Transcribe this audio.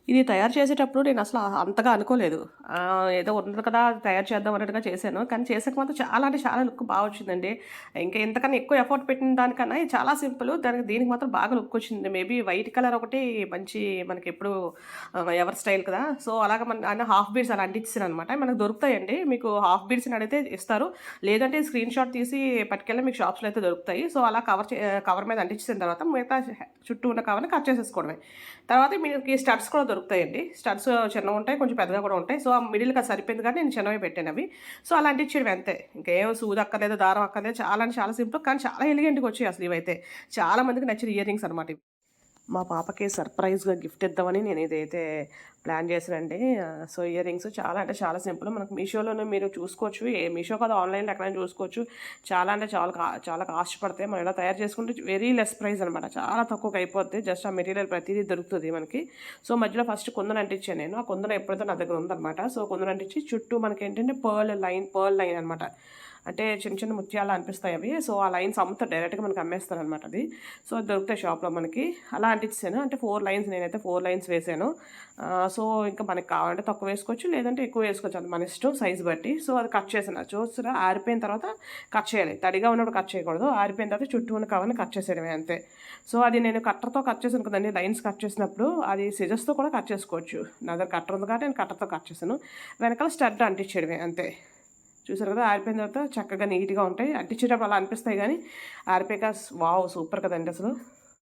ఇది తయారు చేసేటప్పుడు నేను అసలు అంతగా అనుకోలేదు. ఏదో ఉన్నది కదా తయారు చేద్దాం అన్నట్టుగా చేశాను. కానీ చేసాక మాత్రం చాలా అంటే చాలా లుక్ బా వచ్చిందండి. ఇంకా ఇంతకన్నా ఎక్కువ ఎఫర్ట్ పెట్టిన దానికన్నా ఇది చాలా సింపుల్. దీనికి మాత్రం బాగా లుక్ వచ్చింది. మేబీ వైట్ కలర్ ఒకటి మంచి మనకెప్పుడు ఎవరి స్టైల్ కదా! సో, అలాగా హాఫ్ బీడ్స్ అలా అంటించేసాననమాట. మనకు దొరుకుతాయండి. మీకు హాఫ్ బీడ్స్‌ని అడిగితే ఇస్తారు. లేదంటే స్క్రీన్ షాట్ తీసి పట్టుకెళ్ళి మీకు షాప్స్‌లో అయితే దొరుకుతాయి. సో, అలా కవర్ మీద అంటించేసిన తర్వాత మిగతా చుట్టూ ఉన్న కవర్‌ని కట్ చేసేసుకోవడమే. తర్వాత మీకు స్టడ్స్ కూడా దొరుకుతాయండి. స్టడ్స్ చిన్నగుంటాయి, కొంచెం పెద్దగా కూడా ఉంటాయి. సో, ఆ మిడిల్‌కి అది సరిపోయింది కాబట్టి నేను చిన్నవే పెట్టానవి. సో, అలా అంటించేయడమే అంతే. ఇంకేం సూది అక్కర్లేదు, దారం అక్కర్లేదు. చాలా అంటే చాలా సింపుల్. కానీ చాలా ఎలిగెంట్‌గా వచ్చాయి అసలు ఇవైతే. చాలా మందికి నచ్చిన ఇయర్ రింగ్స్ అనమాట ఇవి. మా పాపకి సర్ప్రైజ్‌గా గిఫ్ట్ ఇద్దామని నేను ఇదైతే ప్లాన్ చేశానండి. సో, ఇయర్ రింగ్స్ చాలా అంటే చాలా సింపుల్. మనకు మీషోలోనే మీరు చూసుకోవచ్చు. మీషో కాదు ఆన్‌లైన్‌లో ఎక్కడైనా చూసుకోవచ్చు. చాలా అంటే చాలా కాస్ట్ పడతాయి. మనం ఇలా తయారు చేసుకుంటే వెరీ లెస్ ప్రైస్ అనమాట. చాలా తక్కువకి అయిపోద్ది. జస్ట్ ఆ మెటీరియల్ ప్రతీదీ దొరుకుతది మనకి. సో, మధ్యలో ఫస్ట్ కుందన్ అంటించాను నేను. ఆ కుందన్ ఎప్పుడైతే నా దగ్గర ఉందనమాట. సో, కుందన్ అంటించి చుట్టూ మనకేంటంటే పర్ల్ లైన్ అనమాట. అంటే చిన్న చిన్న ముత్యాలు అనిపిస్తాయి అవి. సో, ఆ లైన్స్ అమ్ముతారు డైరెక్ట్‌గా మనకు అమ్మేస్తారనమాట అది. సో, అది దొరుకుతాయి షాప్‌లో మనకి. అలా అంటించేసాను. అంటే 4 లైన్స్ నేనైతే 4 లైన్స్ వేసాను. సో, ఇంకా మనకి కావాలంటే తక్కువ వేసుకోవచ్చు. లేదంటే ఎక్కువ వేసుకోవచ్చు. అది మన ఇష్టం సైజ్ బట్టి. సో, అది కట్ చేశాను. అది చూసారా ఆరిపోయిన తర్వాత కట్ చేయాలి. తడిగా ఉన్నప్పుడు కట్ చేయకూడదు. ఆరిపోయిన తర్వాత చుట్టూ ఉన్న కవర్‌ని కట్ చేసేయడమే అంతే. సో, అది నేను కట్టర్‌తో కట్ చేశాను కదండీ! లైన్స్ కట్ చేసినప్పుడు అది సిజర్స్‌తో కూడా కట్ చేసుకోవచ్చు. నా దగ్గర కట్టర్ ఉంది కాబట్టి నేను కట్టర్‌తో కట్ చేశాను. వెనకాల స్టడ్ అంటించేయడమే అంతే. చూసారు కదా! ఆరిపోయిన తర్వాత చక్కగా నీట్‌గా ఉంటాయి. అంటించేటప్పుడు అలా అనిపిస్తాయి గానీ, ఆరిపోయాక వావ్! సూపర్ కదండీ అసలు.